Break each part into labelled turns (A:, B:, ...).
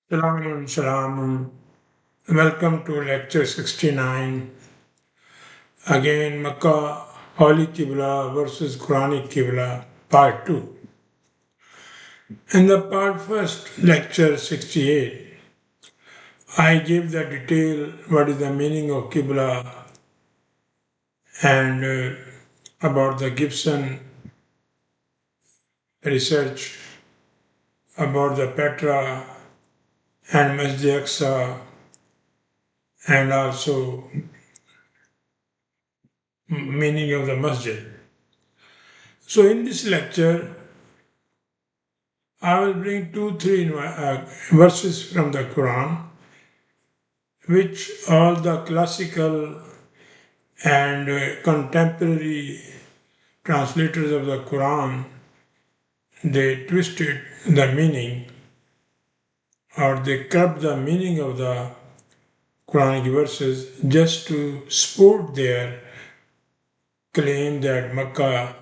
A: Shalom, shalom. Welcome to lecture 69. Again, Makkah, Holy Qibla versus Quranic Qibla, part 2. In the part first, lecture 68, I gave the detail what is the meaning of Qibla and about the Gibson research about the Petra and Masjid Aqsa and also meaning of the masjid. So in this lecture, I will bring three verses from the Quran, which all the classical and contemporary translators of the Quran they twisted the meaning or they corrupt the meaning of the Quranic verses just to support their claim that Makkah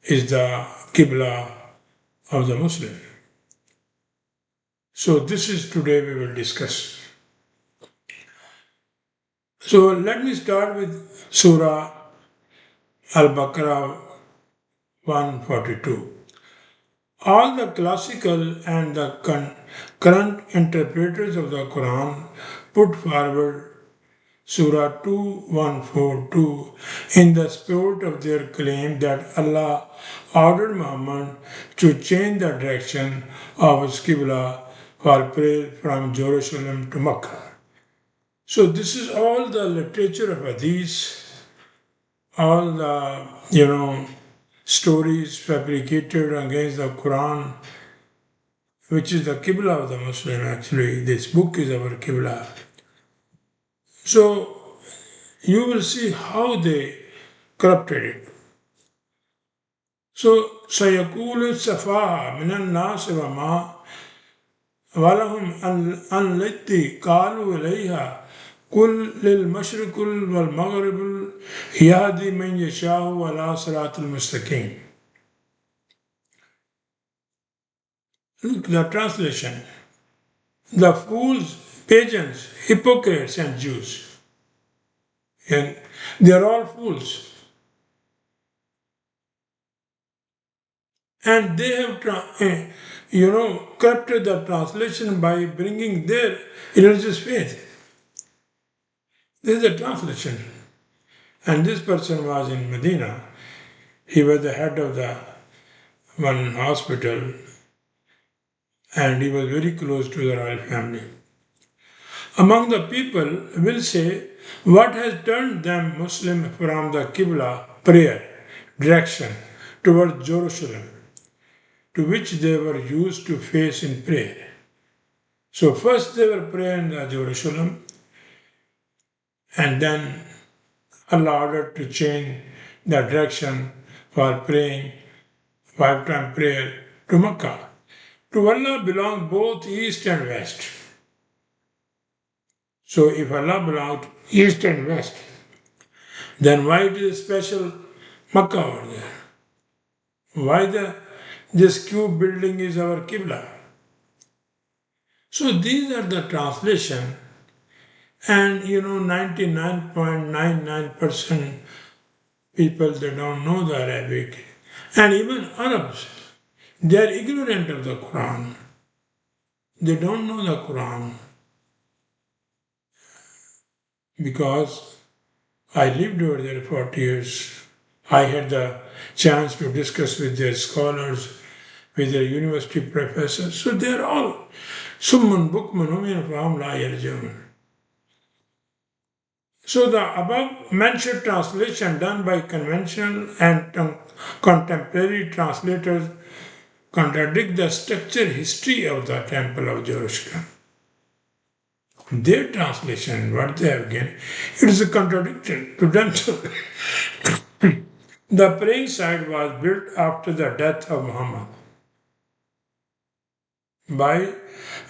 A: is the Qibla of the Muslim. So this is today we will discuss. So let me start with Surah Al-Baqarah 142. All the classical and the current interpreters of the Quran put forward Surah 2142 in the spirit of their claim that Allah ordered Muhammad to change the direction of his Qibla for prayer from Jerusalem to Makkah. So this is all the literature of Hadith, all the stories fabricated against the Quran, which is the Qibla of the Muslim actually. This book is our Qibla. So you will see how they corrupted it. So سيقول السفاهة من الناس وما ولهم أن التي قالوا إليها قل للمشرق والمغرب يهدي من يشاء إلى صراط المستقيم. Look, the translation. The fools, pagans, hypocrites, and Jews. And they are all fools. And they have, corrupted the translation by bringing their religious faith. This is the translation. And this person was in Medina. He was the head of the one hospital and he was very close to the royal family. Among the people will say, what has turned them Muslim from the Qibla prayer direction towards Jerusalem, to which they were used to face in prayer. So first they were praying in Jerusalem, and then Allah ordered to change the direction for praying, 5-time prayer to Makkah. To Allah belong both east and west. So if Allah belonged east and west, then why it is special Makkah over there? Why this cube building is our Qibla? So these are the translation, and 99.99% people they don't know the Arabic, and even Arabs, they are ignorant of the Quran. They don't know the Quran because I lived over there 40 years. I had the chance to discuss with their scholars, with their university professors. So they are all summun bukmun umyan fahum la yarji'un. So the above mentioned translation done by conventional and contemporary translators contradict the structure history of the Temple of Jerusalem. Their translation, what they have given, it is a contradiction to themselves. The praying site was built after the death of Muhammad by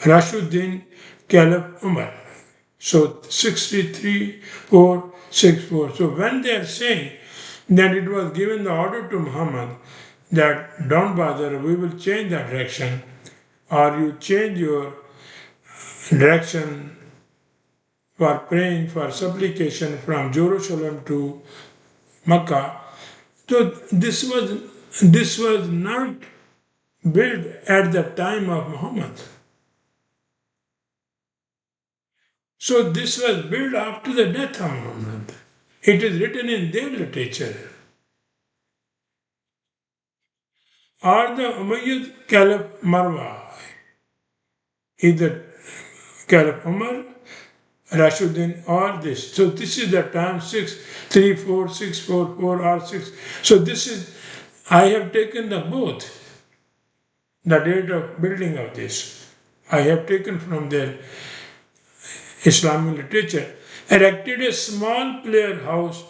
A: Rashuddin Caliph Umar. So 63-464. So when they are saying that it was given the order to Muhammad that don't bother, we will change the direction, or you change your direction for praying for supplication from Jerusalem to Makkah. So this was not built at the time of Muhammad. So this was built after the death of Muhammad. It is written in their literature. Or the Umayyad Caliph Marwa, either Caliph Umar, Rashuddin, or this. So this is the time 634, 644, or 6. So this is, I have taken the both, the date of building of this. I have taken from their Islamic literature, erected a small prayer house,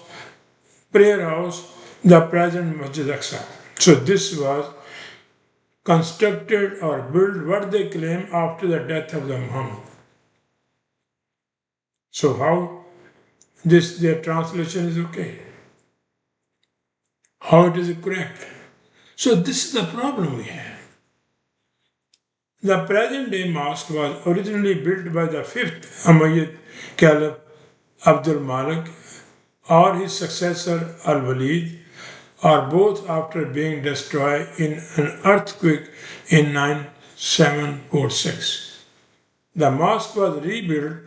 A: the present Masjid Aqsa. So this was constructed or built, what they claim, after the death of the Muhammad. So how their translation is okay? How it is correct? So this is the problem we have. The present day mosque was originally built by the 5th Umayyad Caliph Abdul Malik or his successor Al-Walid, or both, after being destroyed in an earthquake in 9746. The mosque was rebuilt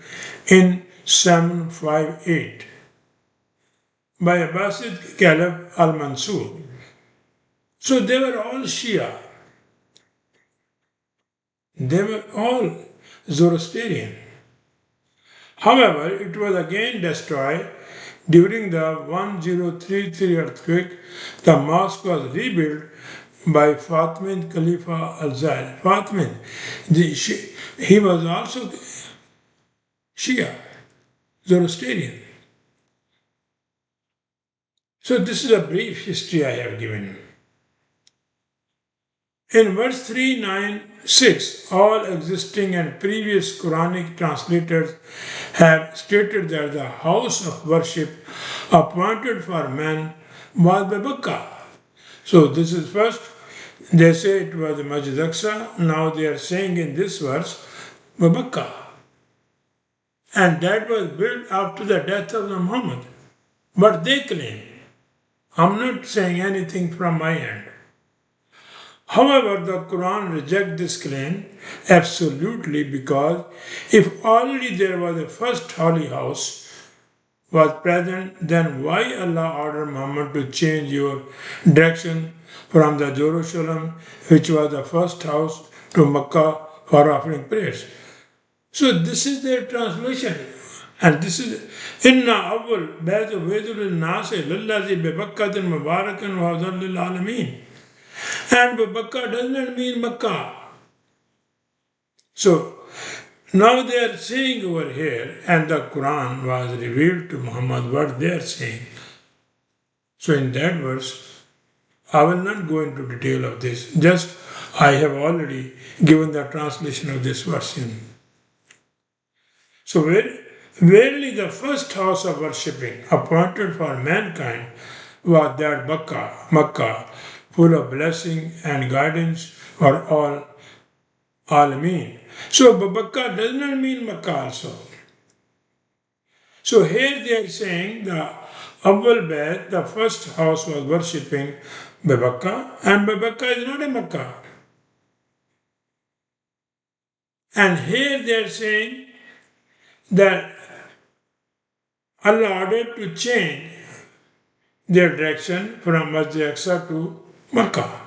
A: in 758 by Abbasid Caliph Al-Mansur. So they were all Shia. They were all Zoroastrian. However, it was again destroyed during the 1033 earthquake. The mosque was rebuilt by Fatimid Khalifa al-Zaid. Fatimid, he was also Shia, Zoroastrian. So this is a brief history I have given you. In verse 396, all existing and previous Quranic translators have stated that the house of worship appointed for men was the Makkah. So this is first, they say it was the Masjid Aqsa, now they are saying in this verse, Makkah. And that was built after the death of Muhammad. But they claim, I'm not saying anything from my end. However, the Quran rejects this claim absolutely, because if already there was a first holy house was present, then why Allah ordered Muhammad to change your direction from the Jerusalem, which was the first house, to Makkah for offering prayers? So this is their translation. And this is Inna awwal baytu waydul nasi lillazi bi Bakkatin mubarakan wa hudan lil alamin. And Makkah does not mean Makkah. So now they are saying over here, and the Quran was revealed to Muhammad, what they are saying. So in that verse, I will not go into detail of this. Just I have already given the translation of this verse in. So verily the first house of worshipping appointed for mankind was that Makkah, full of blessing and guidance for all Alameen. So Makkah does not mean Makkah also. So here they are saying the Awwal Bayt, the first house, was worshipping Makkah, and Makkah is not a Makkah. And here they are saying that Allah ordered to change their direction from Masjid Aqsa to Makkah,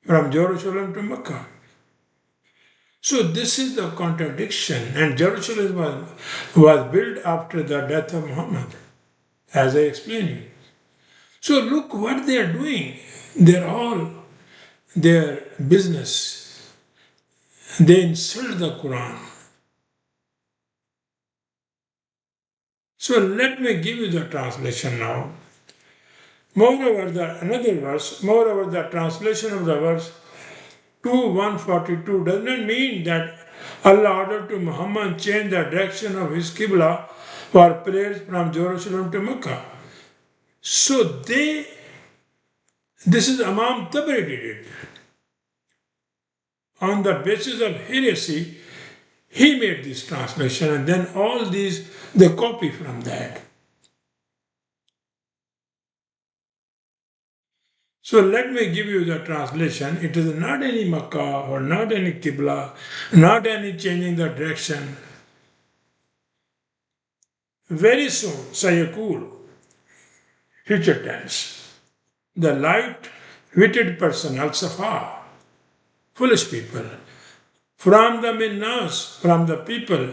A: from Jerusalem to Makkah. So this is the contradiction, and Jerusalem was built after the death of Muhammad, as I explained. So look what they are doing. They're all their business. They insult the Quran. So let me give you the translation now. Moreover, the translation of the verse 2:142 does not mean that Allah ordered to Muhammad change the direction of his Qibla for prayers from Jerusalem to Makkah. So this is Imam Tabari did it. On the basis of heresy, He made this translation, and then all these they copy from that. So let me give you the translation. It is not any Makkah or not any Qibla, not any changing the direction. Very soon, Sayakul, future tense. The light-witted person, al-Safa, foolish people. From the minnas, from the people.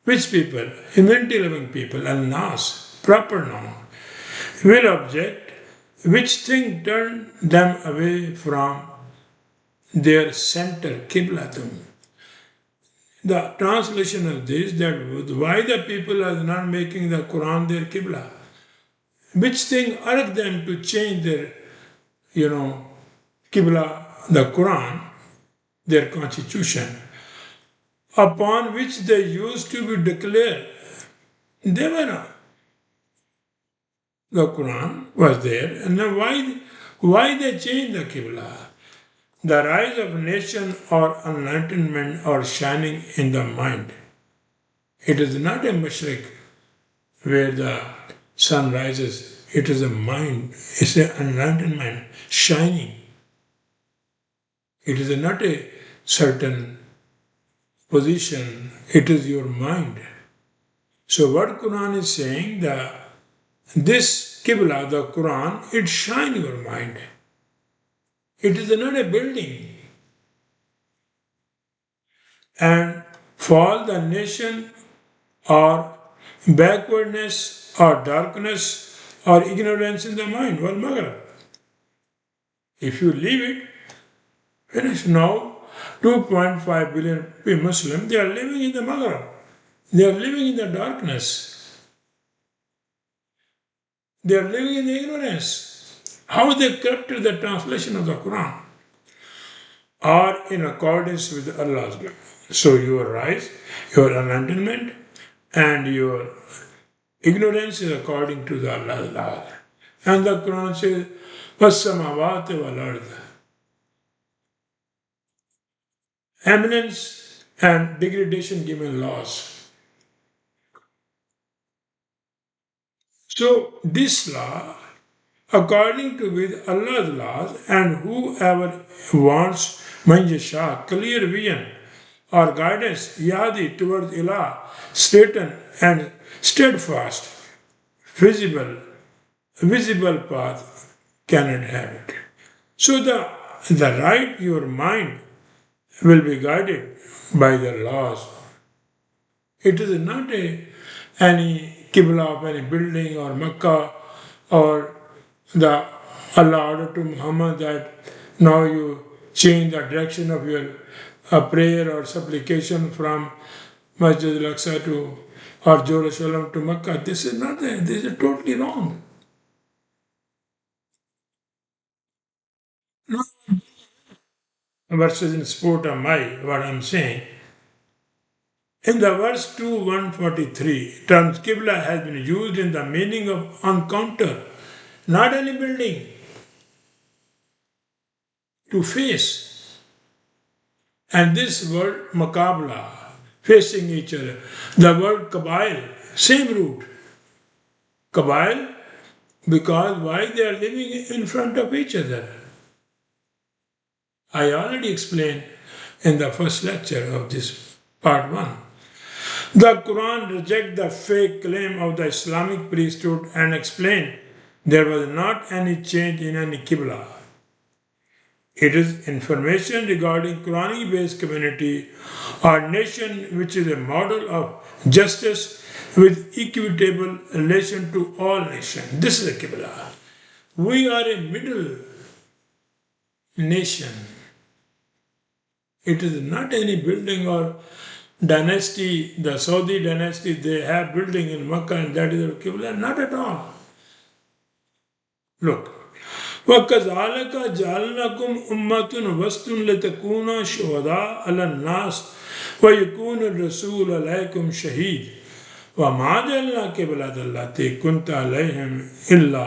A: Which people? Humanity loving people, al-nas, proper noun. Will object, which thing turned them away from their center, Qiblatum. The translation of this, that why the people are not making the Quran their Qibla. Which thing urged them to change their, Qibla, the Quran, their constitution, upon which they used to be declared. They were not. The Quran was there, and then why they changed the Qibla? The rise of nation or enlightenment or shining in the mind. It is not a mashriq where the sun rises. It is a mind. It's an enlightenment, shining. It is not a certain position. It is your mind. So what Quran is saying, this Qibla, the Quran, it shines your mind. It is not a building. And for the nation or backwardness or darkness or ignorance in the mind, well, Maghrib. If you leave it, finish now. 2.5 billion Muslims, they are living in the Maghrib. They are living in the darkness. They are living in the ignorance. How they corrupted the translation of the Quran are in accordance with Allah's will. So your rise, your enlightenment, and your ignorance is according to the Allah's law. And the Quran says, وَالسَّمَاوَاتِ وَالْأَرْضِ. Eminence and degradation given laws. So this law, according to with Allah's laws, and whoever wants manjasha, clear vision or guidance, yadi towards ilah, straighten and steadfast, visible path cannot have it. So the right, your mind will be guided by the laws. It is not any Qibla of any building or Makkah or the Allah order to Muhammad that now you change the direction of your prayer or supplication from Masjid al-Aqsa to or Jerusalem to Makkah. This is not there. This is totally wrong. No verses in support of what I'm saying. In the verse 2:143, term Qibla has been used in the meaning of encounter, not any building, to face. And this word Maqabla, facing each other. The word Qabail, same root. Qabail, because why they are living in front of each other. I already explained in the first lecture of this part 1. The Quran rejects the fake claim of the Islamic priesthood and explained there was not any change in any Qibla. It is information regarding Quranic-based community or nation which is a model of justice with equitable relation to all nations. This is a Qibla. We are a middle nation. It is not any building or dynasty, the Saudi dynasty, they have building in Makkah and that is a Qibla. Not at all. Look. وَكَذَلِكَ جَعَلْنَاكُمْ أُمَّةٌ وَسْطًا لِتَكُونُوا شُهَدَاءَ عَلَى النَّاسِ وَيَكُونَ الرَّسُولُ عَلَيْكُمْ شَهِيدًا وَمَا جَعَلْنَا قِبْلَةَ الَّتِي كُنْتَ عَلَيْهِمْ إِلَّا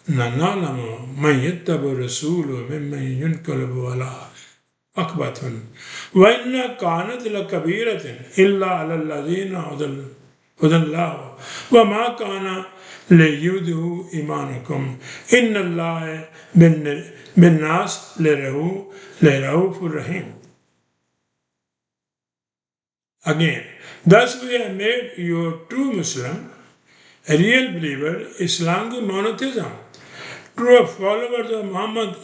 A: نَعْلَمُ مَنْ يَتَّبِعُ الرَّسُولَ مِمَّنْ يَنْقَلِبُ عَلَى أكبة وإن كانت لكبيرة إلا على الذين هدى الله وما كان ليذهب إيمانكم إن الله بالناس لرؤوف رحيم. Again, thus we have made you a true Muslim, a real believer, Islamic monotheism, true followers of Muhammad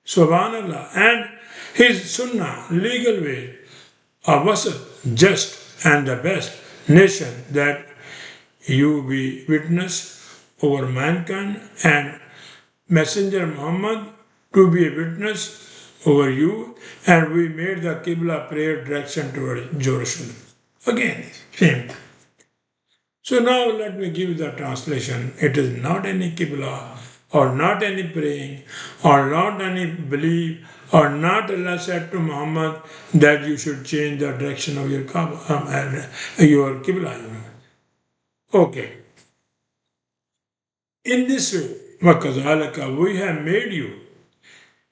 A: Subhanallah and his Sunnah, legal way, a wasat, just and the best nation that you be witness over mankind and Messenger Muhammad to be a witness over you, and we made the Qibla prayer direction toward Jerusalem. Again, same. So now let me give the translation. It is not any Qibla, or not any praying, or not any belief, or not Allah said to Muhammad that you should change the direction of your Qibla. Okay. In this way, وَكَذَلِكَ we have made you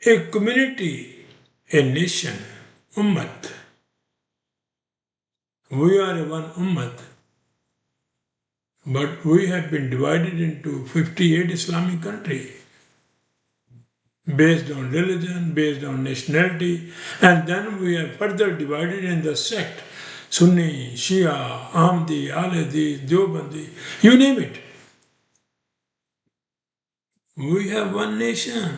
A: a community, a nation, ummat. We are one ummat, but we have been divided into 58 Islamic countries based on religion, based on nationality, and then we are further divided in the sect, Sunni, Shia, Ahmadi, Aladi, Deobandi, you name it. We have one nation.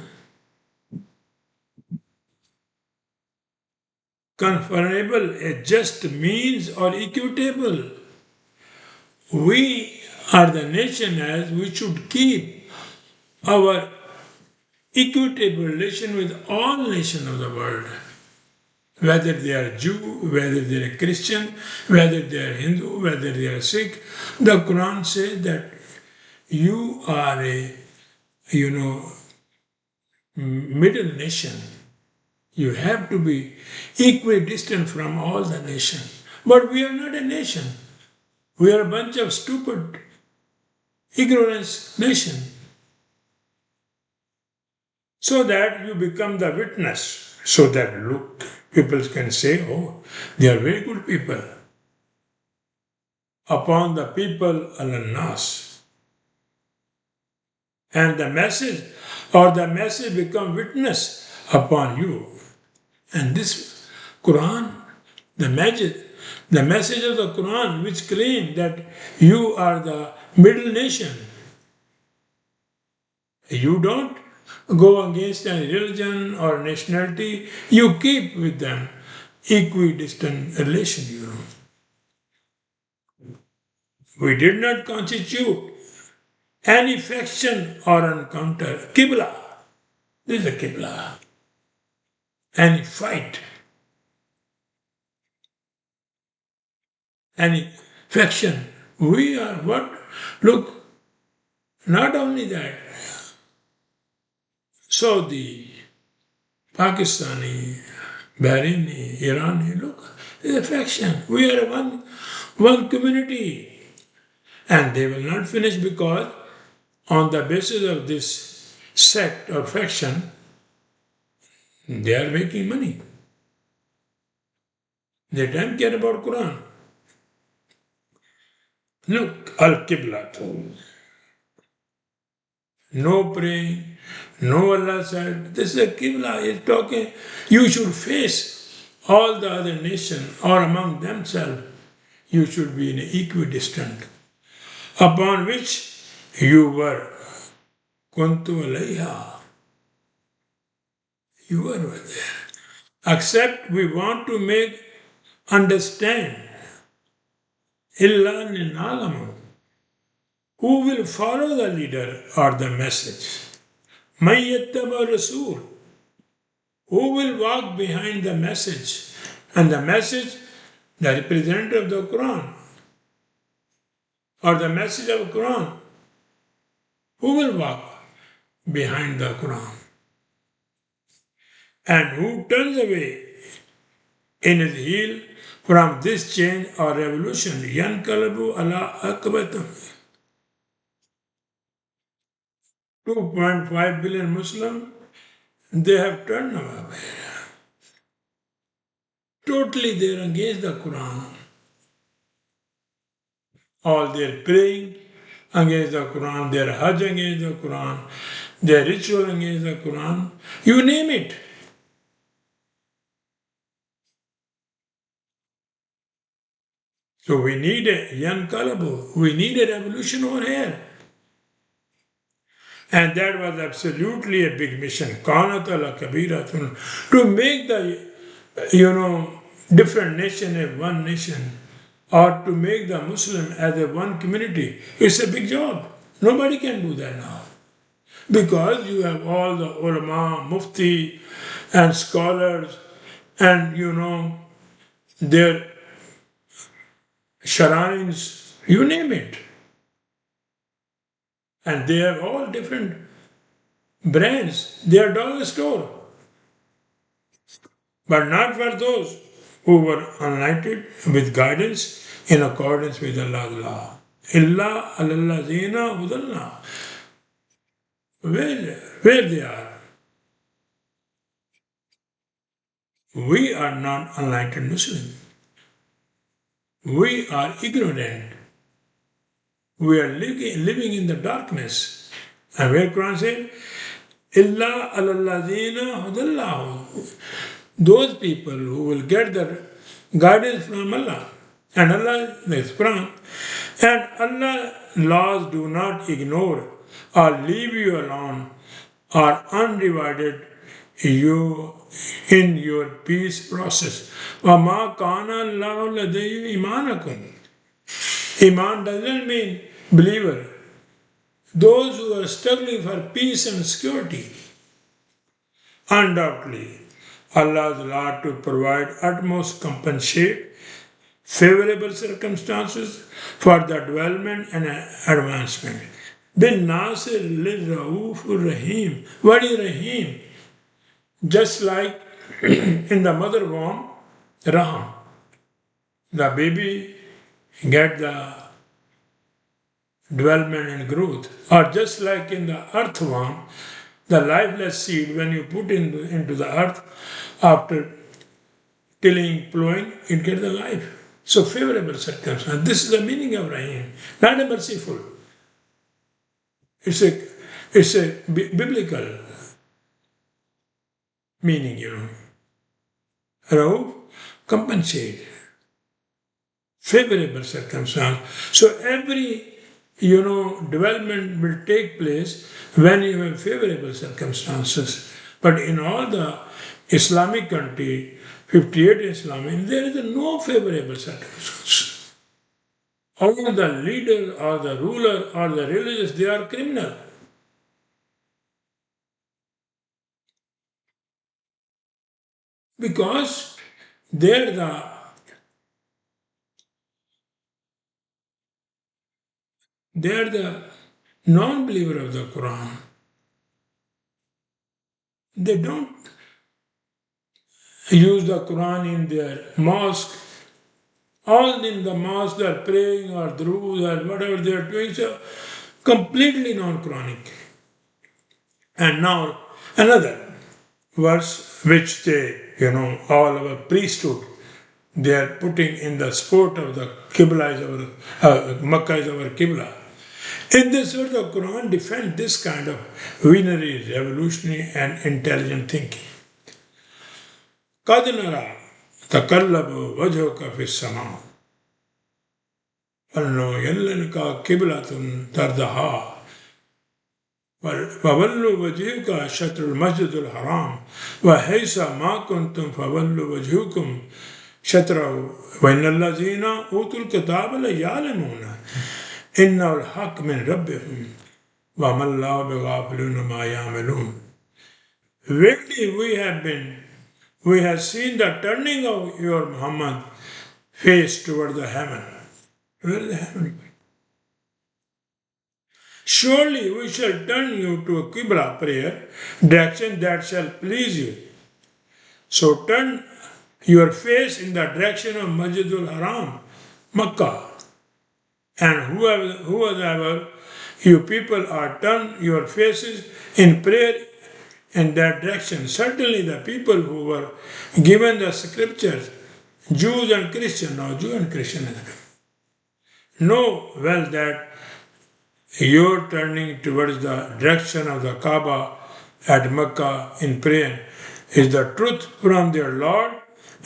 A: Conferable, a just means or equitable. We are the nation as we should keep our equitable relation with all nations of the world, whether they are Jew, whether they are Christian, whether they are Hindu, whether they are Sikh. The Quran says that you are a, middle nation. You have to be equidistant from all the nations. But we are not a nation. We are a bunch of stupid, ignorant nation. So that you become the witness, so that look, people can say, oh, they are very good people. Upon the people, al-nas. And the message become witness upon you. And this Quran, the message of the Quran which claim that you are the middle nation. You don't go against any religion or nationality, you keep with them equidistant relation. We did not constitute any faction or encounter. Qibla. This is a Qibla. Any fight, any faction. We are what? Look, not only that, Saudi, Pakistani, Bahraini, Irani, look, it's a faction. We are one community. And they will not finish because on the basis of this sect or faction, they are making money. They don't care about Quran. Look, Al-Qibla. No praying, no Allah said. This is a Qibla. He's talking. You should face all the other nations or among themselves. You should be in equidistant. Upon which you were. Kuntu alayha. You were there. Except we want to make understand. Illa ninalamu. Who will follow the leader or the message? Mayyattaba Rasul. Who will walk behind the message? And the message, the representative of the Quran, or the message of the Quran. Who will walk behind the Quran? And who turns away in his heel from this change or revolution? Yankalabu ala akbatum. 2.5 billion Muslims, they have turned away. totally they're against the Quran. All their praying against the Quran, their Hajj against the Quran, their ritual against the Quran, you name it. So we need a young Kalabu, we need a revolution over here. And that was absolutely a big mission, Kanatala Kabiratun, to make the, different nation a one nation, or to make the Muslim as a one community. It's a big job. Nobody can do that now. Because you have all the ulama, mufti, and scholars, and their sharines, you name it. And they have all different brands, their dollar store. But not for those who were anointed with guidance in accordance with Allah's law. Illa alallazina hudallah. Where they are. We are not enlightened Muslims. We are ignorant. We are living in the darkness. And where Quran says, Illa alallazina hudallahu. Those people who will get the guidance from Allah. And Allah is Quran. And Allah's laws do not ignore or leave you alone or undivided you in your peace process. وَمَا كَانَ اللَّهُ لَدَيْهِ إِيمَانَكُمْ. Iman doesn't mean believer. Those who are struggling for peace and security. Undoubtedly, Allah is allowed to provide utmost compensate, favorable circumstances for the development and advancement. Bin Nasir lil Raufur Rahim. What is Rahim? Just like in the mother womb, Raham. The baby get the development and growth. Or just like in the earthworm, the lifeless seed, when you put into the earth, after tilling, plowing, it gets the life. So favorable circumstance. This is the meaning of Rahim, not a merciful. It's a biblical meaning, Rauf, compensate. Favorable circumstance. So every development will take place when you have favorable circumstances. But in all the Islamic country, 58 Islamic, there is no favorable circumstances. All the leaders or the ruler or the religious, they are criminal. Because they are the non-believer of the Quran. They don't use the Quran in their mosque. All in the mosque they are praying or druze or whatever they are doing, so completely non-Quranic. And now another verse which they, all our priesthood, they are putting in the sport of the Qibla is our, Makkah is our Qibla. In this verse, the Quran defends this kind of visionary, revolutionary and intelligent thinking. قَدْ نَرَى تَقَلَّبُ وَجْهُكَ فِي السَّمَاءِ فَلْنُوَلِّيَنَّكَ قِبْلَةً تَرْضَاهَا فَوَلُّوا وَجْهَكَ شَطْرَ الْمَسْجِدِ الْحَرَامِ وَحَيْثُ مَا كُنْتُمْ فَوَلُّوا وَجْهَكُمْ شَطْرَهُ وَإِنَّ الَّذِينَ أُوتُوا الْكِتَابَ لَيَعْلَمُونَ إِنَّهُ الْحَقُّ مِنْ رَبِّهِمْ وَمَا اللَّهُ بِغَافِلٍ عَمَّا يَعْمَلُونَ. Verily we have seen the turning of your Muhammad face toward the heaven. Where is the heaven? Surely we shall turn you to a Qibla prayer, direction that shall please you. So turn your face in the direction of Masjidul Haram, Makkah. And whoever you people are, turn your faces in prayer in that direction. Certainly the people who were given the scriptures Jews and Christians, now Jew and Christian know well that you're turning towards the direction of the Kaaba at Makkah in prayer is the truth from their Lord,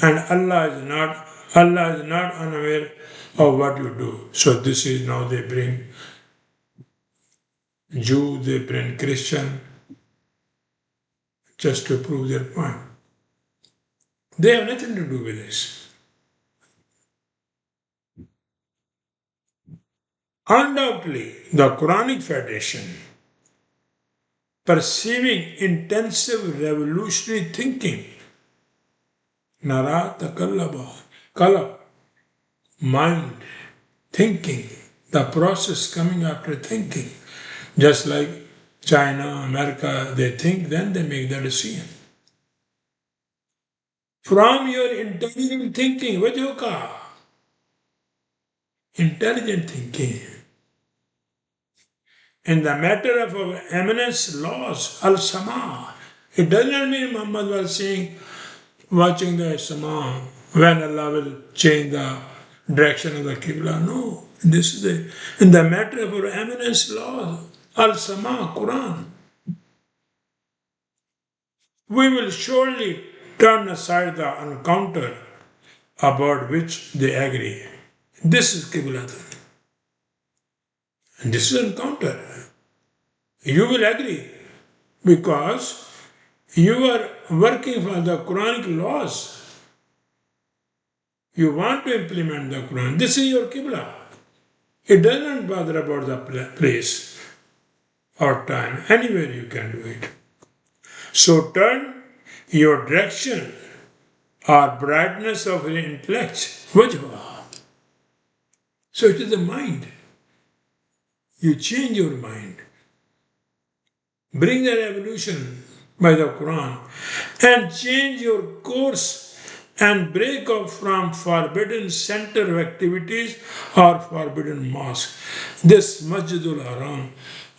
A: and Allah is not unaware of what you do. So this is now they bring Jew, they bring Christian, just to prove their point. They have nothing to do with this. Undoubtedly, the Quranic Federation, perceiving intensive revolutionary thinking, Nara takallaba, kalab, mind, thinking, the process coming after thinking, just like China, America, they think, then they make the decision. From your intelligent thinking, vajoka, intelligent thinking. In the matter of eminence laws, al-sama, it does not mean Muhammad was saying, watching the sama, when Allah will change the direction of the Qibla. No, this is in the matter of our eminence laws, al-sama, Quran. We will surely turn aside the encounter about which they agree. This is Qibla. And this is encounter. You will agree because you are working for the Quranic laws. You want to implement the Quran. This is your Qibla. It doesn't bother about the place or time. Anywhere you can do it. So turn your direction or brightness of your intellect. Wajha. So it is the mind. You change your mind. Bring the revolution by the Quran and change your course and break off from forbidden center of activities or forbidden mosque. This Masjidul Haram,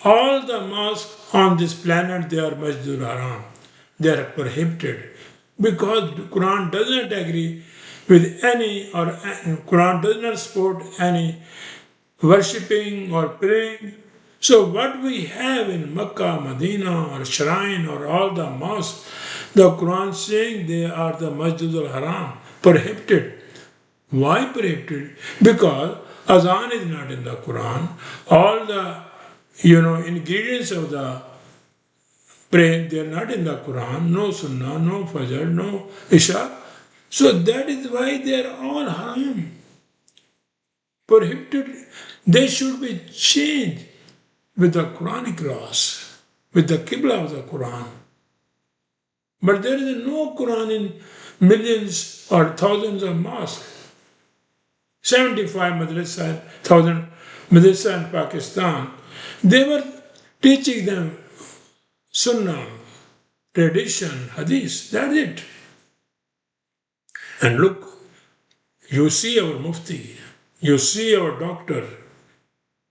A: all the mosques on this planet, they are Masjidul Haram. They are prohibited because the Quran does not agree with any, or Quran does not support any worshipping or praying. So what we have in Makkah, Medina or Shrine or all the mosques, the Quran saying they are the Masjidul Haram, prohibited. Why prohibited? Because Azan is not in the Quran. All the ingredients of the prayer, they are not in the Quran. No Sunnah, no Fajr, no Isha. So that is why they are all haram. Prohibited. They should be changed with the Quranic laws, with the Qibla of the Quran. But there is no Quran in millions or thousands of mosques. 75 madrasa, 1,000 madrasa in Pakistan. They were teaching them Sunnah, tradition, Hadith. That's it. And look, you see our Mufti, you see our doctor,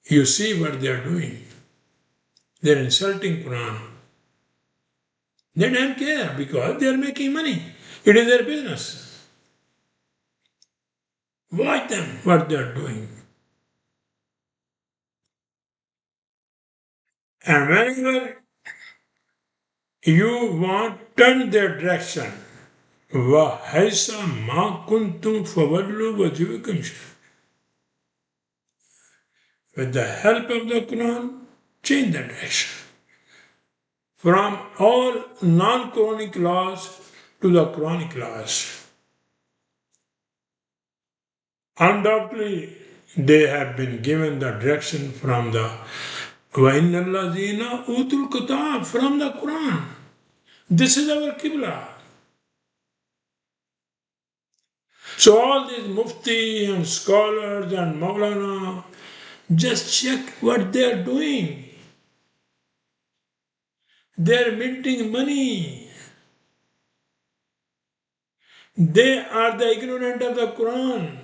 A: you see what they are doing. They are insulting Quran. They don't care because they are making money. It is their business. Watch them, what they are doing. And whenever you want to turn their direction, وَحَيْسَ مَا كُنْتُمْ فَوَلُّوا وَجُوهَكُمْ. With the help of the Quran, change the direction. From all non-Quranic laws to the Quranic laws. Undoubtedly, they have been given the direction from the وَإِنَّ الَّذِينَ أُوتُوا الْكِتَابَ from the Quran. This is our Qibla. So all these mufti and scholars and Maulana, just check what they are doing. They are minting money. They are the ignorant of the Quran.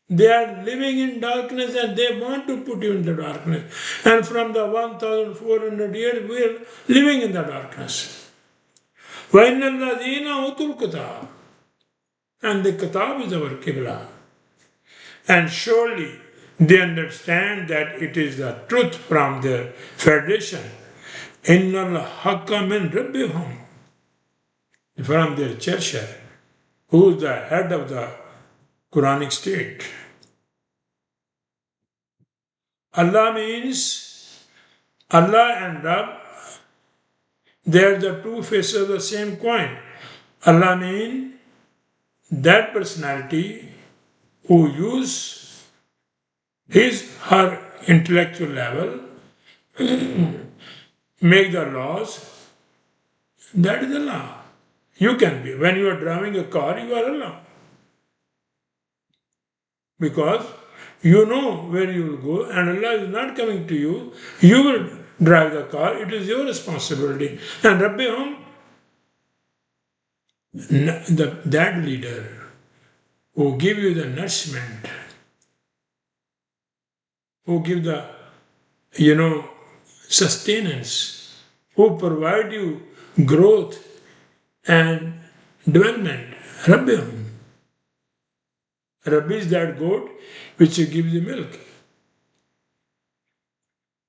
A: They are living in darkness and they want to put you in the darkness. And from the 1400 years, we are living in the darkness. وَإِنَّ الَّذِينَ أُوتُوا الْكِتَابَ. And the Kitab is our Qibla. And surely they understand that it is the truth from their federation. Innal haqqa min rabbihum. From their chercher, who is the head of the Quranic state. Allah means Allah and Rabb, they are the two faces of the same coin. Allah means that personality who use his her intellectual level, make the laws, that is Allah. You can be. When you are driving a car, you are Allah. Because you know where you will go and Allah is not coming to you. You will drive the car. It is your responsibility. And Rabbihum, that leader who give you the nourishment, who give the, sustenance, who provide you growth and development. Rabbihum. Rabbi is that goat which gives you milk.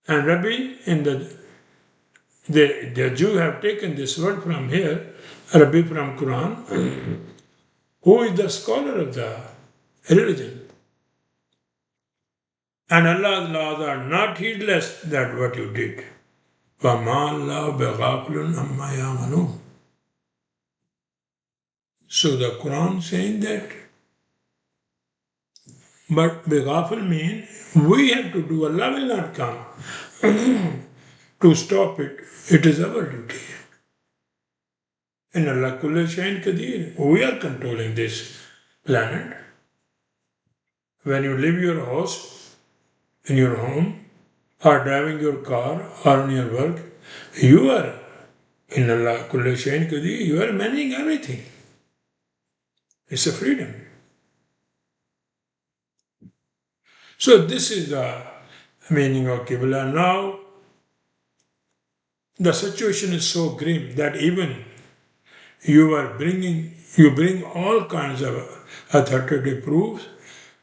A: And Rabbi, in the Jew have taken this word from here, Rabbi from Quran, who is the scholar of the religion. And Allah's laws are not heedless that what you did. وَمَا اللَّهُ بِغَافِلٌ عَمَّا يَعْمَلُونَ. So the Quran saying that. But beghafil means we have to do, Allah will not come to stop it. It is our duty. In Allah kulli shayin qadir, we are controlling this planet. When you leave your house, in your home, or driving your car, or on your work, you are in Allah kulli shayin qadir, you are managing everything. It's a freedom. So this is the meaning of Qibla. Now, the situation is so grim that even you bring all kinds of authoritative proofs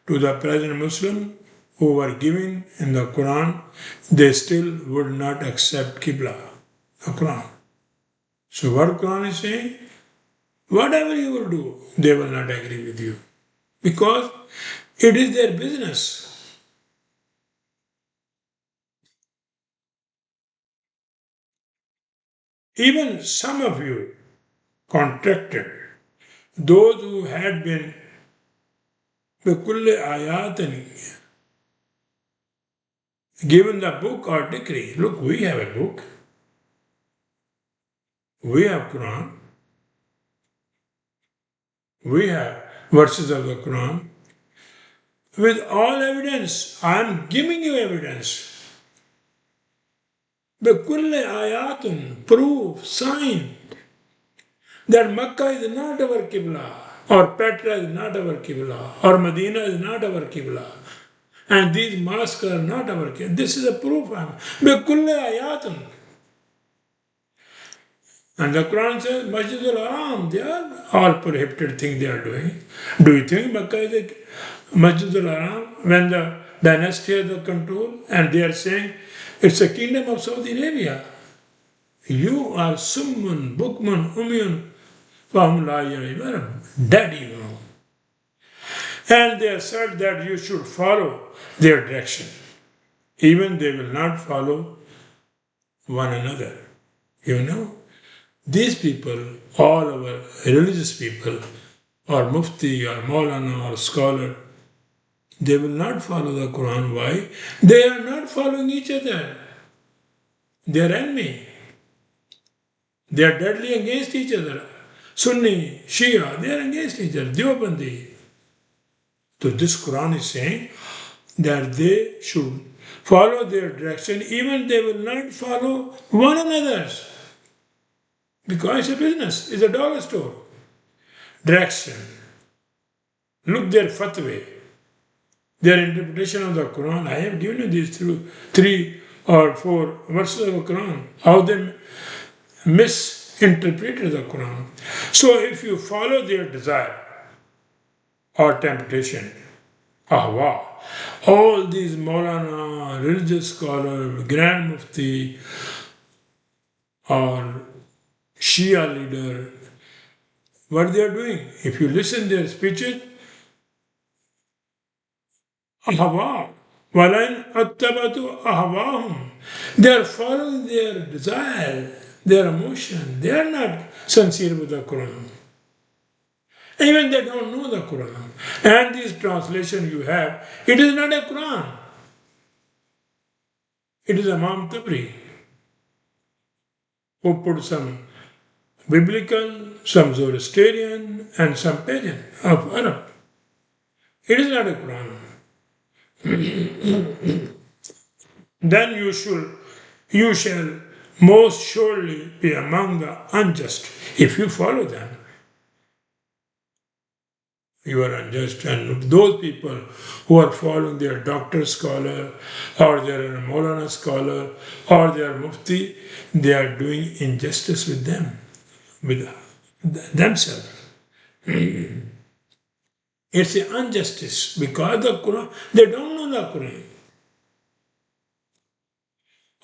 A: to the present Muslim who were given in the Quran, they still would not accept Qibla, the Quran. So what Quran is saying? Whatever you will do, they will not agree with you. Because it is their business. Even some of you contracted, those who had been given the book or decree. Look, we have a book. We have Quran. We have verses of the Quran. With all evidence, I am giving you evidence. بِكُلِّ آيَاتٌ, proof, sign that Makkah is not our Qibla, or Petra is not our Qibla, or Medina is not our Qibla, and these mosques are not our Qibla. This is a proof. بِكُلِّ آيَاتٌ. And the Quran says, Masjid al-Haram, they are all prohibited things they are doing. Do you think Makkah is a Masjid al-Haram when the dynasty has the control and they are saying it's a kingdom of Saudi Arabia? You are summun, bukmun, umyun, fahum la yaribun, dead you know. And they assert that you should follow their direction. Even they will not follow one another. You know? These people, all our religious people, or mufti, or maulana, or scholar, they will not follow the Quran. Why? They are not following each other. They are enemy. They are deadly against each other. Sunni, Shia, they are against each other. Deobandi. So this Quran is saying that they should follow their direction, even they will not follow one another's. Because it's a business, it's a dollar store. Direction. Look their fatwa, their interpretation of the Quran. I have given you these three or four verses of the Quran, how they misinterpreted the Quran. So if you follow their desire, or temptation. Ahwa. All these Maulana, religious scholar, Grand Mufti, or Shia leader, what they are doing? If you listen their speeches, ahwa. Walain attabatu ahwahum. They are following their desire, their emotion. They are not sincere with the Quran. Even they don't know the Quran. And this translation you have, it is not a Quran. It is Imam Tabri who put some biblical, some Zoroastrian, and some pagan of Arab. It is not a Quran. Then you shall most surely be among the unjust. If you follow them, you are unjust. And those people who are following their doctor scholar or their Maulana scholar or their mufti, they are doing injustice with them, with themselves. It's an injustice because the Quran, they don't know the Quran.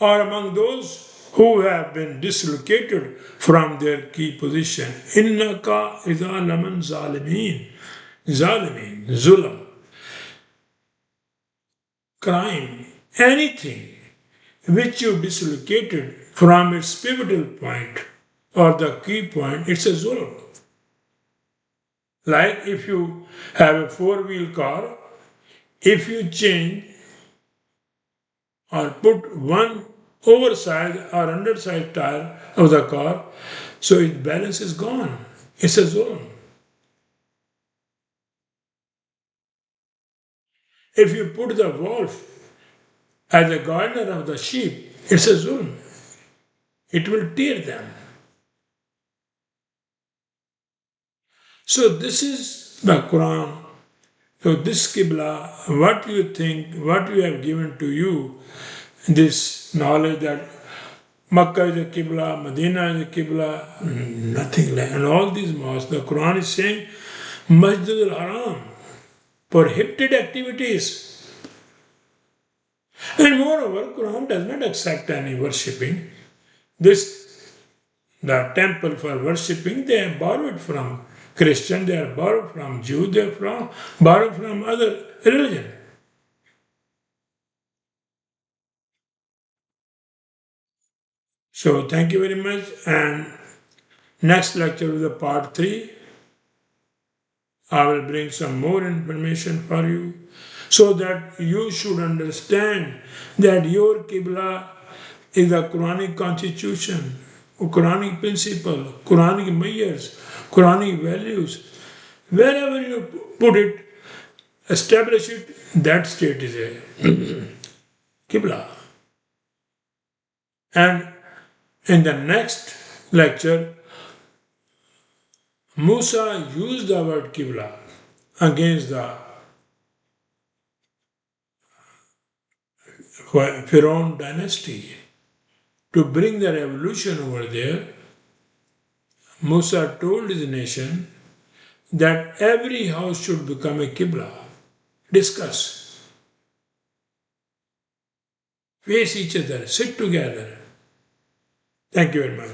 A: Or among those who have been dislocated from their key position. Innaka idha laman zalimin. Zalimin, zulam, crime, anything which you dislocated from its pivotal point or the key point, it's a zulm. Like if you have a four-wheel car, if you change or put one oversized or undersized tire of the car, so its balance is gone. It's a zone. If you put the wolf as a gardener of the sheep, it's a zone. It will tear them. So this is the Quran. So this Qibla, what you think, what we have given to you, this knowledge that Makkah is a Qibla, Medina is a Qibla, nothing like, and all these mosques, the Quran is saying, Masjid al-Haram, prohibited activities. And moreover, Quran does not accept any worshipping. This, the temple for worshipping, they have borrowed from Christian, they are borrowed from Jew, they are borrowed from other religion. So thank you very much, and next lecture is the part 3. I will bring some more information for you so that you should understand that your Qibla is a Quranic constitution, a Quranic principle, Quranic measures, Quranic values. Wherever you put it, establish it, that state is a Qibla. And in the next lecture, Musa used the word Qibla against the Pharaoh dynasty. To bring the revolution over there, Musa told his nation that every house should become a Qibla. Discuss, face each other, sit together. Thank you very much.